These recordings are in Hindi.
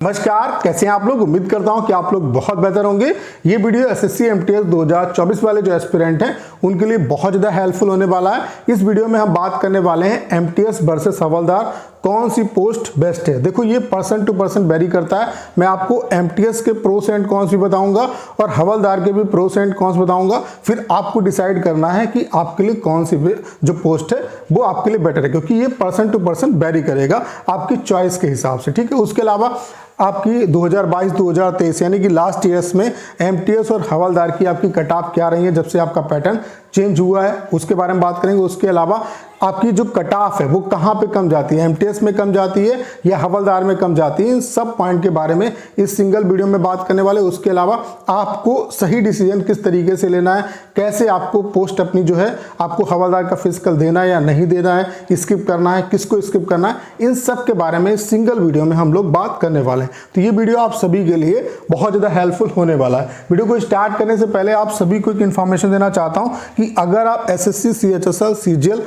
नमस्कार, कैसे हैं आप लोग। उम्मीद करता हूं कि आप लोग बहुत बेहतर होंगे। ये वीडियो एसएससी एमटीएस 2024 वाले जो एस्पिरेंट हैं उनके लिए बहुत ज़्यादा हेल्पफुल होने वाला है। इस वीडियो में हम बात करने वाले हैं एमटीएस वर्सेस हवलदार, कौन सी पोस्ट बेस्ट है। देखो, ये पर्सन टू पर्सन वेरी करता है। मैं आपको एमटीएस के प्रोस एंड कॉन्स भी बताऊंगा और हवलदार के भी प्रोस एंड कॉन्स बताऊंगा। फिर आपको डिसाइड करना है कि आपके लिए कौन सी जो पोस्ट है वो आपके लिए बेटर है, क्योंकि ये पर्सन टू पर्सन वेरी करेगा आपकी चॉइस के हिसाब से। ठीक है, उसके अलावा आपकी 2022-2023 यानी कि लास्ट ईयर्स में एमटीएस और हवलदार की आपकी कट ऑफ क्या रही है जब से आपका पैटर्न चेंज हुआ है, उसके बारे में बात करेंगे। उसके अलावा आपकी जो कट ऑफ है वो कहाँ पे कम जाती है, एमटीएस में कम जाती है या हवलदार में कम जाती है, इन सब पॉइंट के बारे में इस सिंगल वीडियो में बात करने वाले। उसके अलावा आपको सही डिसीजन किस तरीके से लेना है, कैसे आपको पोस्ट अपनी जो है आपको हवलदार का फिजिकल देना है या नहीं देना है, स्किप करना है, किसको स्किप करना है, इन सब के बारे में सिंगल वीडियो में हम लोग बात करने वाले हैं। तो ये वीडियो आप सभी के लिए बहुत ज़्यादा हेल्पफुल होने वाला है। वीडियो को स्टार्ट करने से पहले आप सभी को एक इन्फॉर्मेशन देना चाहता हूँ कि अगर आप एसएससी, सीएचएसएल, सीजीएल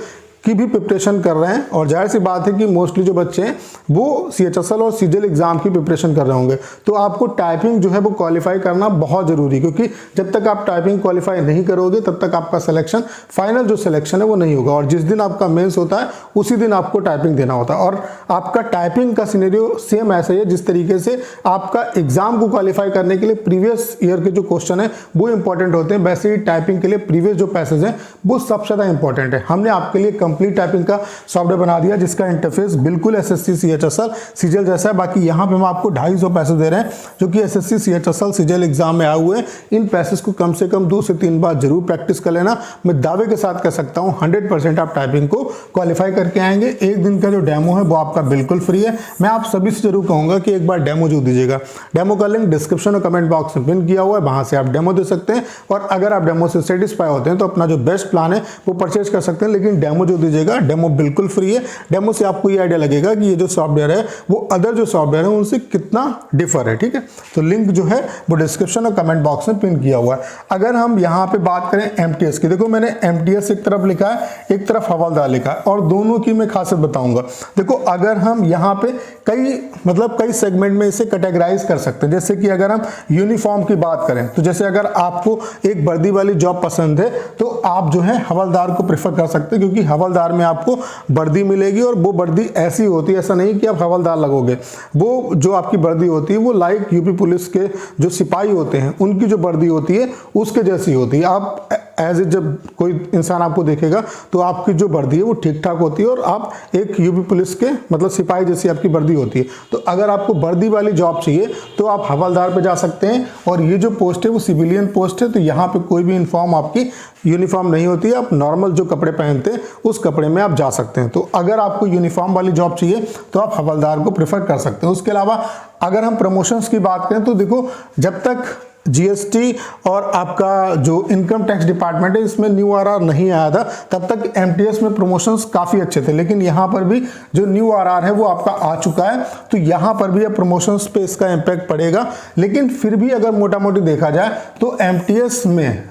की भी प्रिपरेशन कर रहे हैं, और जाहिर सी बात है कि मोस्टली जो बच्चे हैं वो सीएचएसएल और सीजीएल एग्जाम की प्रिपरेशन कर रहे होंगे, तो आपको टाइपिंग जो है वो क्वालिफाई करना बहुत ज़रूरी है, क्योंकि जब तक आप टाइपिंग क्वालिफाई नहीं करोगे तब तक आपका सिलेक्शन, फाइनल जो सिलेक्शन है वो नहीं होगा। और जिस दिन आपका मेंस होता है उसी दिन आपको टाइपिंग देना होता है। और आपका टाइपिंग का सिनेरियो सेम ऐसा ही है, जिस तरीके से आपका एग्जाम को क्वालिफाई करने के लिए प्रीवियस ईयर के जो क्वेश्चन है वो इंपॉर्टेंट होते हैं, वैसे ही टाइपिंग के लिए प्रीवियस जो पैसेज हैं वो सबसे ज़्यादा इंपॉर्टेंट है। हमने आपके लिए कंप्लीट टाइपिंग का सॉफ्टवेयर बना दिया जिसका इंटरफेस बिल्कुल एसएससी, सीएचएसएल, सीजीएल जैसा है। बाकी यहाँ पे हम आपको 250 पैसे दे रहे हैं जो कि एसएससी, सीएचएसएल, सीजीएल एग्जाम में आए हुए हैं। इन पैसेज को कम से कम 2 से 3 बार जरूर प्रैक्टिस कर लेना। मैं दावे के साथ कह सकता हूँ 100% आप टाइपिंग को क्वालिफाई करके आएंगे। एक दिन का जो डेमो है वो आपका बिल्कुल फ्री है। मैं आप सभी से जरूर कहूंगा कि एक बार डेमो जो दीजिएगा। डेमो का लिंक डिस्क्रिप्शन और कमेंट बॉक्स में पिन किया हुआ है, वहां से आप डेमो दे सकते हैं। और अगर आप डेमो से सेटिस्फाई होते हैं तो अपना जो बेस्ट प्लान है वो परचेज कर सकते हैं, लेकिन डेमो जो दीजिएगा डेमो बिल्कुल फ्री है। डेमो से आपको ये आइडिया लगेगा कि ये जो सॉफ्टवेयर है वो अदर जो सॉफ्टवेयर है उनसे कितना डिफर है। ठीक है, तो लिंक जो है वो डिस्क्रिप्शन और कमेंट बॉक्स में पिन किया हुआ है। अगर हम यहाँ पे बात करें एमटीएस की, देखो मैंने एमटीएस एक तरफ लिखा है, एक तरफ हवलदार लिखा है, और दोनों की मैं खासियत बताऊंगा। देखो, अगर हम यहाँ पे कई सेगमेंट में इसे कैटेगराइज कर सकते हैं। जैसे कि अगर हम यूनिफॉर्म की बात करें तो जैसे अगर आपको एक वर्दी वाली जॉब पसंद है तो आप जो है हवलदार को प्रेफर कर सकते हैं, क्योंकि हवलदार में आपको वर्दी मिलेगी और वो वर्दी ऐसी होती है, ऐसा नहीं कि आप हवलदार लगोगे। वो जो आपकी वर्दी होती है वो लाइक यूपी पुलिस के जो सिपाही होते हैं उनकी जो वर्दी होती है उसके जैसी होती है। आप एज ए जब कोई इंसान आपको देखेगा तो आपकी जो वर्दी है वो ठीक ठाक होती है और आप एक यूपी पुलिस के मतलब सिपाही जैसी आपकी वर्दी होती है। तो अगर आपको वर्दी वाली जॉब चाहिए तो आप हवलदार पे जा सकते हैं। और ये जो पोस्ट है वो सिविलियन पोस्ट है, तो यहाँ पे कोई भी यूनिफॉर्म आपकी यूनिफॉर्म नहीं होती है। आप नॉर्मल जो कपड़े पहनते हैं उस कपड़े में आप जा सकते हैं। तो अगर आपको यूनिफॉर्म वाली जॉब चाहिए तो आप हवलदार को प्रेफर कर सकते हैं। उसके अलावा अगर हम प्रमोशंस की बात करें तो देखो, जब तक जीएसटी और आपका जो इनकम टैक्स डिपार्टमेंट है इसमें न्यू आरआर नहीं आया था तब तक एमटीएस में प्रमोशंस काफ़ी अच्छे थे, लेकिन यहाँ पर भी जो न्यू आरआर है वो आपका आ चुका है, तो यहाँ पर भी अब प्रमोशंस पे इसका इम्पैक्ट पड़ेगा। लेकिन फिर भी अगर मोटा मोटी देखा जाए तो एमटीएस में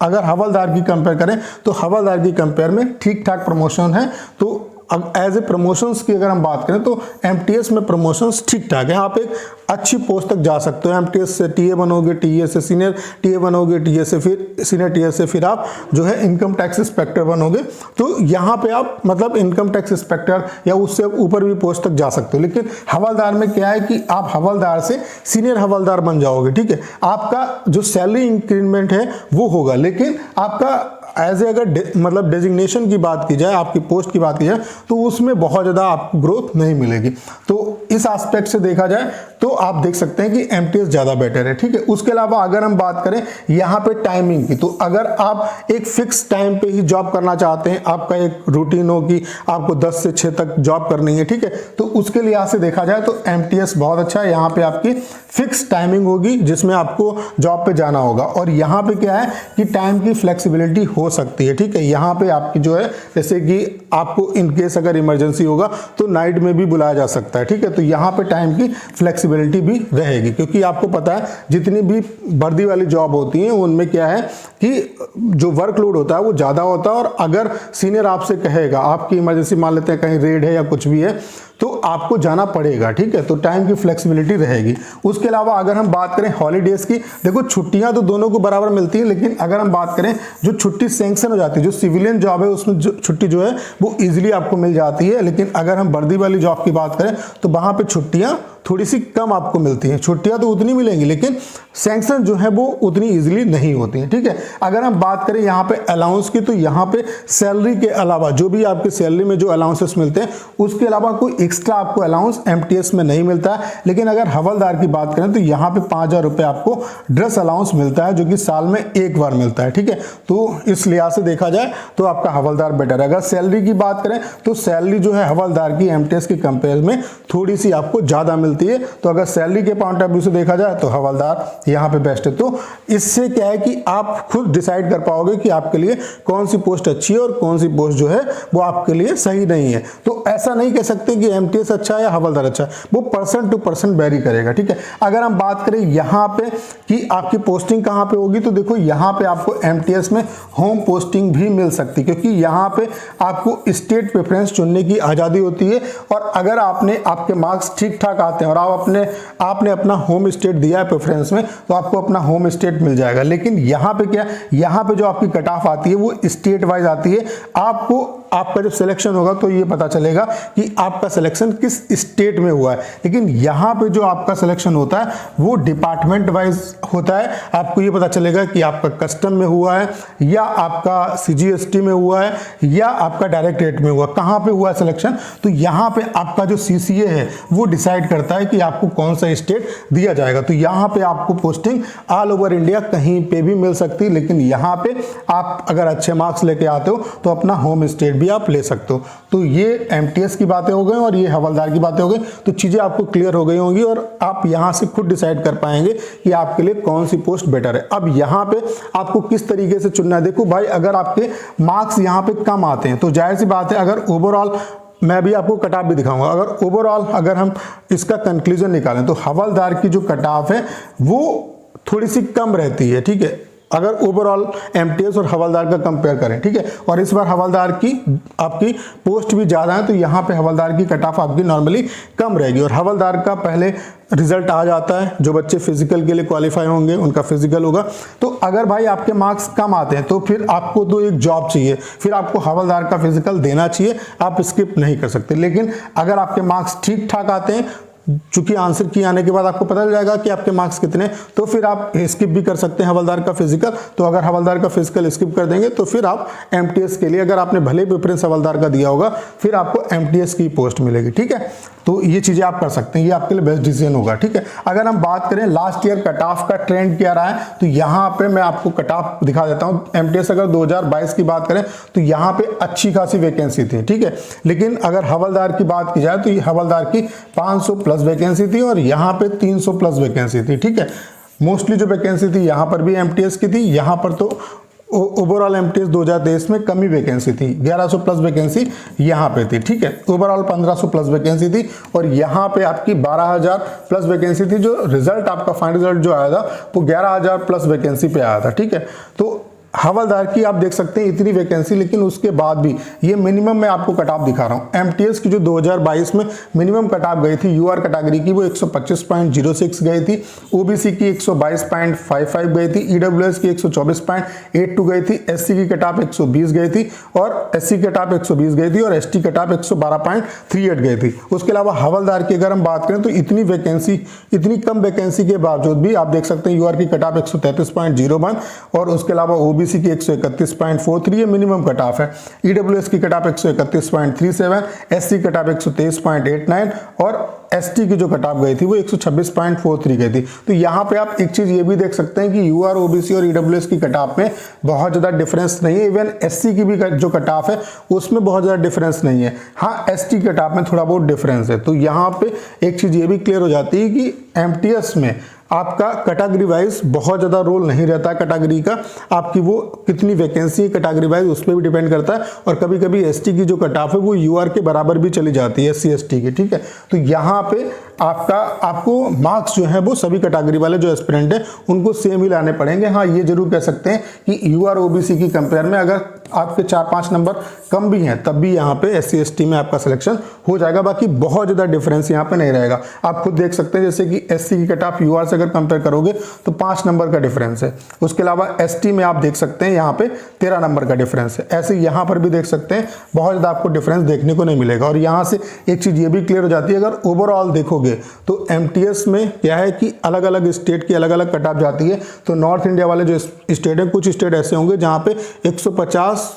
अगर हवलदार की कंपेयर करें तो हवलदार की कंपेयर में ठीक ठाक प्रमोशन है। तो अब एज ए प्रमोशंस की अगर हम बात करें तो एमटीएस में प्रमोशंस ठीक ठाक है। आप एक अच्छी पोस्ट तक जा सकते हो। एमटीएस से टीए बनोगे, टीए से सीनियर टीए बनोगे, टीए से फिर सीनियर टीए से फिर आप जो है इनकम टैक्स इंस्पेक्टर बनोगे। तो यहाँ पे आप मतलब इनकम टैक्स इंस्पेक्टर या उससे ऊपर भी पोस्ट तक जा सकते हो। लेकिन हवलदार में क्या है कि आप हवलदार से सीनियर हवलदार बन जाओगे। ठीक है, आपका जो सैलरी इंक्रीमेंट है वो होगा, लेकिन आपका एज ए अगर मतलब डेजिग्नेशन की बात की जाए, आपकी पोस्ट की बात की जाए तो उसमें बहुत ज़्यादा आपको ग्रोथ नहीं मिलेगी। तो इस एस्पेक्ट से देखा जाए तो आप देख सकते हैं कि एमटीएस ज़्यादा बेटर है। ठीक है, उसके अलावा अगर हम बात करें यहाँ पे टाइमिंग की, तो अगर आप एक फिक्स टाइम पे ही जॉब करना चाहते हैं, आपका एक रूटीन हो कि आपको 10 से 6 तक जॉब करनी है, ठीक है, तो उसके लिहाज से देखा जाए तो एमटीएस बहुत अच्छा है। यहाँ पे आपकी फिक्स टाइमिंग होगी जिसमें आपको जॉब पे जाना होगा, और यहाँ पे क्या है कि टाइम की फ्लेक्सिबिलिटी हो सकती है। ठीक है, यहाँ पे आपकी जो है जैसे कि आपको इन केस अगर इमरजेंसी होगा तो नाइट में भी बुलाया जा सकता है। ठीक है, तो यहाँ पे टाइम की फ्लेक्सिबिलिटी भी रहेगी, क्योंकि आपको पता है जितनी भी वर्दी वाली जॉब होती हैं उनमें क्या है कि जो वर्कलोड होता है वो ज़्यादा होता है। और अगर सीनियर आपसे कहेगा, आपकी इमरजेंसी मान लेते हैं कहीं रेड है या कुछ भी है, तो आपको जाना पड़ेगा, ठीक है। तो टाइम की फ्लेक्सिबिलिटी रहेगी। उसके अलावा अगर हम बात करें हॉलीडेज की, देखो छुट्टियां तो दोनों को बराबर मिलती हैं, लेकिन अगर हम बात करें जो छुट्टी सैंक्शन हो जाती है, जो सिविलियन जॉब है उसमें जो छुट्टी जो है वो इजीली आपको मिल जाती है। लेकिन अगर हम वर्दी वाली जॉब की बात करें तो वहां पे छुट्टियां थोड़ी सी कम आपको मिलती हैं। छुट्टियां तो उतनी मिलेंगी लेकिन सैंक्शन जो है वो उतनी इजीली नहीं होती हैं, ठीक है। अगर हम बात करें यहाँ पे अलाउंस की, तो यहाँ पे सैलरी के अलावा जो भी आपके सैलरी में जो अलाउंसेस मिलते हैं उसके अलावा कोई एक्स्ट्रा आपको अलाउंस एमटीएस में नहीं मिलता है। लेकिन अगर हवलदार की बात करें तो यहाँ पे 5,000 रुपये आपको ड्रेस अलाउंस मिलता है, जो कि साल में एक बार मिलता है, ठीक है। तो इस लिहाज से देखा जाए तो आपका हवलदार बेटर है। अगर सैलरी की बात करें तो सैलरी जो है हवलदार की एमटीएस के कंपेयर में थोड़ी सी आपको ज्यादा मिलती है। तो अगर सैलरी के पॉइंट ऑफ व्यू से देखा जाए तो हवलदार यहाँ पे बेस्ट है। तो इससे क्या है कि आप खुद डिसाइड कर पाओगे कि आपके लिए कौन सी पोस्ट अच्छी है और कौन सी पोस्ट जो है वो आपके लिए सही नहीं है। तो ऐसा नहीं कह सकते कि एमटीएस अच्छा है या हवलदार अच्छा है, वो पर्सन टू पर्सन वेरी करेगा, ठीक है। अगर हम बात करें यहाँ पे कि आपकी पोस्टिंग कहाँ पे होगी, तो देखो यहाँ पे आपको एमटीएस में होम पोस्टिंग भी मिल सकती है, क्योंकि यहाँ पे आपको स्टेट प्रेफरेंस चुनने की आज़ादी होती है। और अगर आपके मार्क्स ठीक ठाक आते हैं और आपने अपना होम स्टेट दिया है प्रेफरेंस में, तो आपको अपना होम स्टेट मिल जाएगा। लेकिन यहाँ पे क्या, यहाँ पे जो आपकी कट ऑफ आती है वो स्टेट वाइज आती है। आपका जब सिलेक्शन होगा तो ये पता चलेगा कि आपका सिलेक्शन किस स्टेट में हुआ है। लेकिन यहाँ पे जो आपका सिलेक्शन होता है वो डिपार्टमेंट वाइज होता है। आपको ये पता चलेगा कि आपका कस्टम में हुआ है या आपका सीजीएसटी में हुआ है या आपका डायरेक्टरेट में हुआ, कहाँ पे हुआ है सिलेक्शन। तो यहाँ पे आपका जो सीसीए है वो डिसाइड करता है कि आपको कौन सा स्टेट दिया जाएगा। तो यहाँ पे आपको पोस्टिंग ऑल ओवर इंडिया कहीं पे भी मिल सकती है, लेकिन यहाँ पे आप अगर अच्छे मार्क्स लेके आते हो तो अपना होम स्टेट भी आप ले सकते हो। तो ये एमटीएस की बातें हो गई और ये हवलदार की बातें हो गई। तो चीजें आपको क्लियर हो गई होंगी और आप यहां से खुद डिसाइड कर पाएंगे कि आपके लिए कौन सी पोस्ट बेटर है। अब यहाँ पे आपको किस तरीके से चुनना है, देखो भाई, अगर आपके मार्क्स यहाँ पे कम आते हैं तो जाहिर सी बात है, अगर ओवरऑल मैं अभी आपको कट ऑफ भी दिखाऊंगा, अगर ओवरऑल अगर हम इसका कंक्लूजन निकालें तो हवलदार की जो कट ऑफ है वो थोड़ी सी कम रहती है, ठीक है। अगर ओवरऑल एमटीएस और हवलदार का कंपेयर करें, ठीक है। और इस बार हवलदार की आपकी पोस्ट भी ज़्यादा है, तो यहाँ पे हवलदार की कट ऑफ आपकी नॉर्मली कम रहेगी। और हवलदार का पहले रिजल्ट आ जाता है, जो बच्चे फिजिकल के लिए क्वालिफाई होंगे उनका फिजिकल होगा। तो अगर भाई आपके मार्क्स कम आते हैं तो फिर आपको तो एक जॉब चाहिए, फिर आपको हवलदार का फिजिकल देना चाहिए, आप स्किप नहीं कर सकते। लेकिन अगर आपके मार्क्स ठीक ठाक आते हैं, चूंकि आंसर की आने के बाद आपको पता चल जाएगा कि आपके मार्क्स कितने, तो फिर आप स्किप भी कर सकते हैं हवलदार का फिजिकल। तो अगर हवलदार का फिजिकल स्किप कर देंगे तो फिर आप एमटीएस के लिए, अगर आपने भले प्रेफरेंस हवलदार का दिया होगा, फिर आपको एमटीएस की पोस्ट मिलेगी, ठीक है। तो ये चीजें आप कर सकते हैं, ये आपके लिए बेस्ट डिसीजन होगा, ठीक है। अगर हम बात करें लास्ट ईयर कट ऑफ का ट्रेंड क्या रहा है, तो यहाँ पे मैं आपको कट ऑफ दिखा देता हूँ। एमटीएस अगर 2022 की बात करें तो यहाँ पे अच्छी खासी वैकेंसी थी, ठीक है। लेकिन अगर हवलदार की बात की जाए तो ये हवलदार की 500 प्लस वैकेंसी थी और यहाँ पे 300 प्लस वैकेंसी थी, ठीक है। मोस्टली जो वैकेंसी थी यहाँ पर भी एमटीएस की थी, यहाँ पर तो ओवरऑल एमटीएस 2023 में कम ही वैकेंसी थी, 1100 प्लस वैकेंसी यहाँ पे थी, ठीक है। ओवरऑल 1500 प्लस वैकेंसी थी और यहाँ पे आपकी 12,000 प्लस वैकेंसी थी। जो रिजल्ट आपका फाइनल रिजल्ट जो आया था वो 11,000 प्लस वैकेंसी पे आया था, ठीक है। तो हवलदार की आप देख सकते हैं इतनी वैकेंसी, लेकिन उसके बाद भी ये मिनिमम मैं आपको कट ऑफ दिखा रहा हूँ। एमटीएस की जो 2022 में मिनिमम कट ऑफ गई थी यूआर कैटेगरी की, वो 125.06 गई थी। ओबीसी की 122.55 गई थी। ईडब्ल्यूएस की 124.82 गई थी। एससी की कट ऑफ 120 गई थी और एससी कट ऑफ 120 गई थी और एसटी कट ऑफ 112.38 गई थी। उसके अलावा हवलदार की अगर हम बात करें तो इतनी कम वैकेंसी के बावजूद भी आप देख सकते हैं यूआर की कट ऑफ 133.01 और उसके अलावा ओबीसी की 131.43 ये मिनिमम कट ऑफ है। ईडब्ल्यूएस की cut off 131.37, SC cut off 123.89 और एसटी की जो कट ऑफ गई थी वो 126.43 गई थी। तो यहाँ पे आप एक चीज ये भी देख सकते हैं कि यूआर, ओबीसी और ईडब्ल्यूएस की कट ऑफ में बहुत ज्यादा डिफरेंस नहीं है। इवन एससी की भी जो कट ऑफ है उसमें बहुत ज्यादा डिफरेंस नहीं है। हाँ, एसटी कट ऑफ में थोड़ा बहुत डिफरेंस है। तो यहाँ पे एक चीज ये भी क्लियर हो जाती है कि एमटीएस में आपका कैटेगरी वाइज बहुत ज़्यादा रोल नहीं रहता। कैटेगरी का आपकी वो कितनी वैकेंसी है कैटेगरी वाइज उस पर भी डिपेंड करता है। और कभी कभी एसटी की जो कट ऑफ है वो यूआर के बराबर भी चली जाती है, एससी एसटी की, ठीक है। तो यहाँ पे आपको मार्क्स जो है वो सभी कैटेगरी वाले जो एस्पिरेंट है उनको सेम ही लाने पड़ेंगे। हाँ, ये जरूर कह सकते हैं कि यूआर ओबीसी की कंपेयर में अगर आपके 4-5 नंबर कम भी हैं तब भी यहाँ पे SC ST में आपका सिलेक्शन हो जाएगा। बाकी बहुत ज़्यादा डिफरेंस यहाँ पे नहीं रहेगा। आप खुद देख सकते हैं जैसे कि SC की कट ऑफ UR से अगर कंपेयर करोगे तो 5 नंबर का डिफरेंस है। उसके अलावा ST में आप देख सकते हैं यहाँ पे 13 नंबर का डिफरेंस है। ऐसे यहाँ पर भी देख सकते हैं बहुत ज़्यादा आपको डिफरेंस देखने को नहीं मिलेगा। और यहाँ से एक चीज़ ये भी क्लियर हो जाती है, अगर ओवरऑल देखोगे तो MTS में क्या है कि अलग अलग स्टेट की अलग अलग कट ऑफ जाती है। तो नॉर्थ इंडिया वाले जो स्टेट हैं, कुछ स्टेट ऐसे होंगे जहाँ पे 150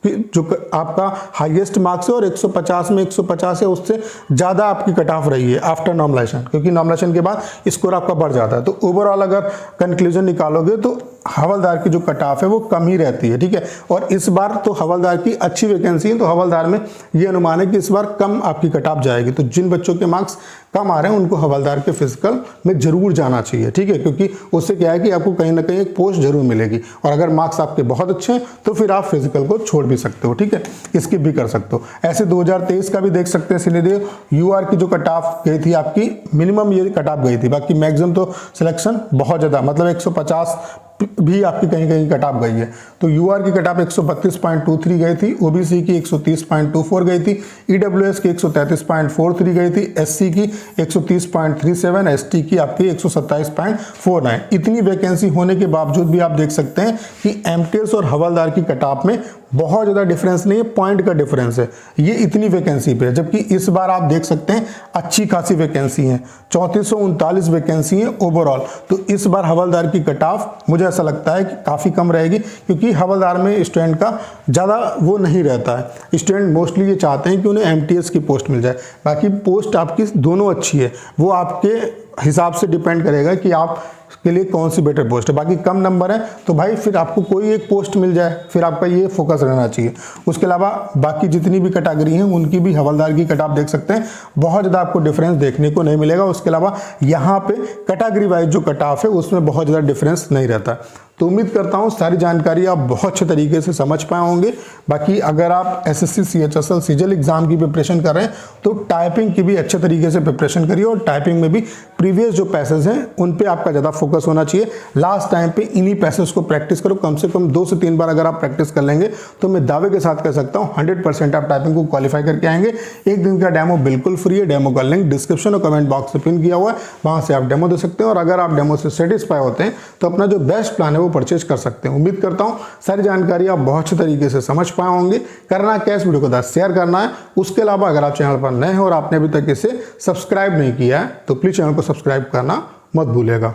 जो आपका हाईएस्ट मार्क्स है और 150 में 150 है, उससे ज़्यादा आपकी कट ऑफ रही है आफ्टर नॉर्मलाइजेशन, क्योंकि नॉर्मलाइजेशन के बाद स्कोर आपका बढ़ जाता है। तो ओवरऑल अगर कंक्लूजन निकालोगे तो हवलदार की जो कट ऑफ है वो कम ही रहती है, ठीक है। और इस बार तो हवलदार की अच्छी वैकेंसी है, तो हवलदार में ये अनुमान है कि इस बार कम आपकी कट ऑफ जाएगी। तो जिन बच्चों के मार्क्स कम आ रहे हैं उनको हवलदार के फिजिकल में जरूर जाना चाहिए, ठीक है, क्योंकि उससे क्या है कि आपको कहीं ना कहीं एक पोस्ट जरूर मिलेगी। और अगर मार्क्स आपके बहुत अच्छे हैं तो फिर आप फिजिकल को छोड़ भी सकते हो, ठीक है, स्किप भी कर सकते हो। ऐसे 2023 का भी देख सकते हैं सीधे UR की जो कट ऑफ गई थी आपकी, मिनिमम ये कट ऑफ गई थी, बाकी मैक्सिमम तो सिलेक्शन बहुत ज़्यादा, मतलब 150 भी आपकी कहीं कहीं कट ऑफ गई है। तो UR की कट ऑफ 132.23 गई थी, OBC की 130.24 गई थी, EWS की 133.43 गई थी, SC की 130.37, ST की आपकी 127.49। इतनी वैकेंसी होने के बावजूद भी आप देख सकते हैं कि MTS और हवलदार की कट ऑफ में बहुत ज़्यादा डिफरेंस नहीं है, पॉइंट का डिफरेंस है ये इतनी वैकेंसी पे। जबकि इस बार आप देख सकते हैं अच्छी खासी वैकेंसी है, 3439 वैकेंसी है ओवरऑल। तो इस बार हवलदार की कट ऑफ मुझे ऐसा लगता है कि काफ़ी कम रहेगी, क्योंकि हवलदार में स्टूडेंट का ज़्यादा वो नहीं रहता है। स्टूडेंट मोस्टली ये चाहते हैं कि उन्हें MTS की पोस्ट मिल जाए। बाकी पोस्ट आपकी दोनों अच्छी है, वो आपके हिसाब से डिपेंड करेगा कि आप के लिए कौन सी बेटर पोस्ट है। बाकी कम नंबर है तो भाई फिर आपको कोई एक पोस्ट मिल जाए, फिर आपका ये फोकस रहना चाहिए। उसके अलावा बाकी जितनी भी कैटेगरी हैं उनकी भी हवलदार की कट ऑफ देख सकते हैं, बहुत ज़्यादा आपको डिफरेंस देखने को नहीं मिलेगा। उसके अलावा यहाँ पे कैटेगरी वाइज जो कट ऑफ है उसमें बहुत ज़्यादा डिफरेंस नहीं रहता। तो उम्मीद करता हूँ सारी जानकारी आप बहुत अच्छे तरीके से समझ पाए होंगे। बाकी अगर आप SSC CHSL CGL एग्जाम की प्रिपरेशन कर रहे हैं तो टाइपिंग की भी अच्छे तरीके से प्रिपरेशन करिए, और टाइपिंग में भी प्रीवियस जो पैसेज हैं उन पे आपका ज़्यादा फोकस होना चाहिए। लास्ट टाइम पे इन्हीं पैसेज को प्रैक्टिस करो, कम से कम 2 से 3 बार अगर आप प्रैक्टिस कर लेंगे तो मैं दावे के साथ कह सकता हूँ 100% आप टाइपिंग को क्वालिफाई करके आएंगे। एक दिन का डेमो बिल्कुल फ्री है, डेमो का लिंक डिस्क्रिप्शन और कमेंट बॉक्स में पिन किया हुआ है, वहाँ से आप डेमो दे सकते हैं। और अगर आप डेमो से सेटिस्फाई होते हैं तो अपना जो बेस्ट प्लान है वो परचेज कर सकते हैं। उम्मीद करता हूँ सारी जानकारी आप बहुत अच्छे तरीके से समझ पाए होंगे। करना क्या, इस वीडियो को शेयर करना है। उसके अलावा अगर आप चैनल पर नए हैं और आपने अभी तक इसे सब्सक्राइब नहीं किया है तो प्लीज चैनल को सब्सक्राइब करना मत भूलिएगा।